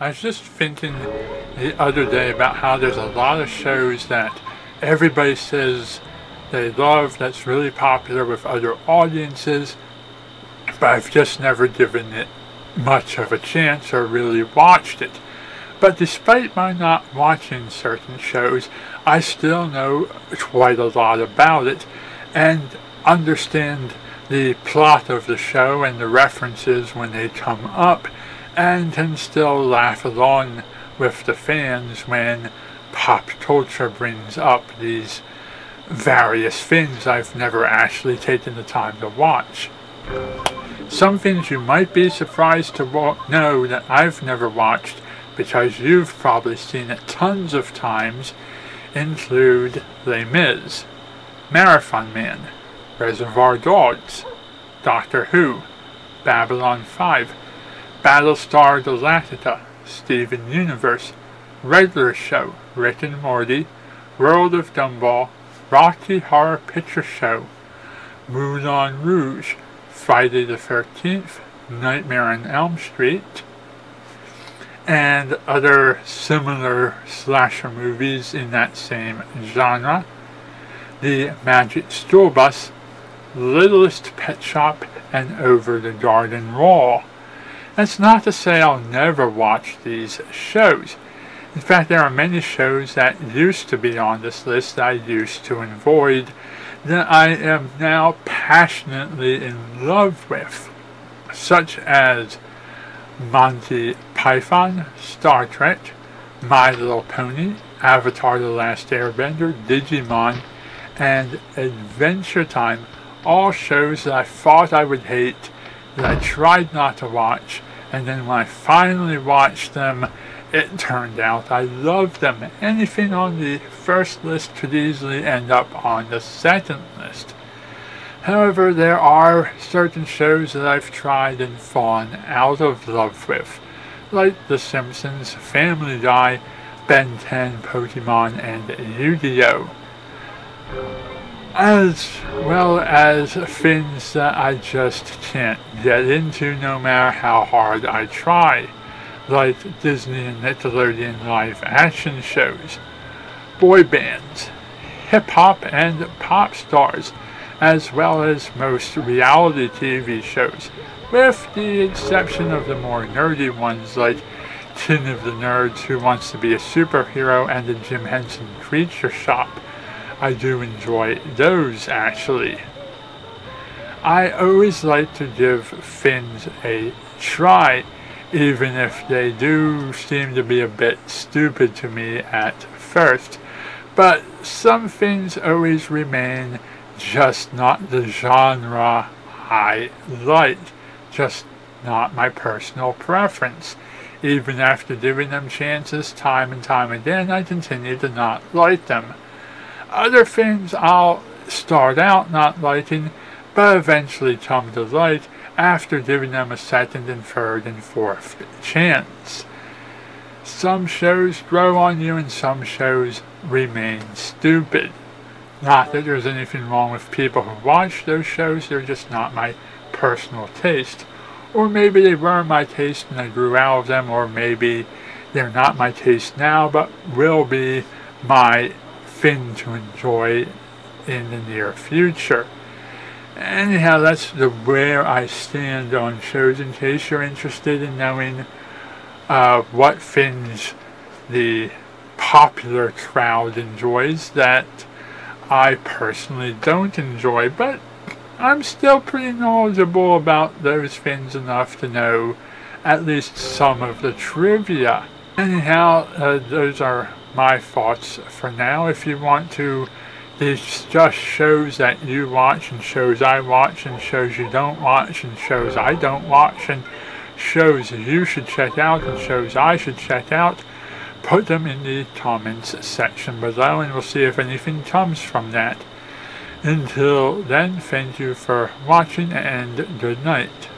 I was just thinking the other day about how there's a lot of shows that everybody says they love, that's really popular with other audiences, but I've just never given it much of a chance or really watched it. But despite my not watching certain shows, I still know quite a lot about it and understand the plot of the show and the references when they come up, and can still laugh along with the fans when pop culture brings up these various things I've never actually taken the time to watch. Some things you might be surprised to know that I've never watched, because you've probably seen it tons of times, include Les Mis, Marathon Man, Reservoir Dogs, Doctor Who, Babylon 5, Battlestar Galactica, Steven Universe, Regular Show, Rick and Morty, World of Gumball, Rocky Horror Picture Show, Moulin Rouge, Friday the 13th, Nightmare on Elm Street, and other similar slasher movies in that same genre, The Magic School Bus, Littlest Pet Shop, and Over the Garden Wall. That's not to say I'll never watch these shows. In fact, there are many shows that used to be on this list that I used to avoid that I am now passionately in love with, such as Monty Python, Star Trek, My Little Pony, Avatar The Last Airbender, Digimon, and Adventure Time, all shows that I thought I would hate, that I tried not to watch, and then when I finally watched them, it turned out I loved them. Anything on the first list could easily end up on the second list. However, there are certain shows that I've tried and fallen out of love with, like The Simpsons, Family Guy, Ben 10, Pokemon, and Yu-Gi-Oh! As well as things that I just can't get into no matter how hard I try, like Disney and Nickelodeon live action shows, boy bands, hip-hop and pop stars, as well as most reality TV shows, with the exception of the more nerdy ones like King of the Nerds, Who Wants to Be a Superhero, and the Jim Henson Creature Shop. I do enjoy those, actually. I always like to give things a try, even if they do seem to be a bit stupid to me at first. But some things always remain just not the genre I like, just not my personal preference. Even after giving them chances time and time again, I continue to not like them. Other things I'll start out not liking, but eventually come to like after giving them a second and third and fourth chance. Some shows grow on you and some shows remain stupid. Not that there's anything wrong with people who watch those shows, they're just not my personal taste. Or maybe they were my taste and I grew out of them, or maybe they're not my taste now, but will be my thing to enjoy in the near future. Anyhow, that's where I stand on shows, in case you're interested in knowing what things the popular crowd enjoys that I personally don't enjoy, but I'm still pretty knowledgeable about those things enough to know at least some of the trivia. Anyhow, those are my thoughts for now. If you want to discuss shows that you watch and shows I watch and shows you don't watch and shows I don't watch and shows you should check out and shows I should check out, put them in the comments section below and we'll see if anything comes from that. Until then, thank you for watching and good night.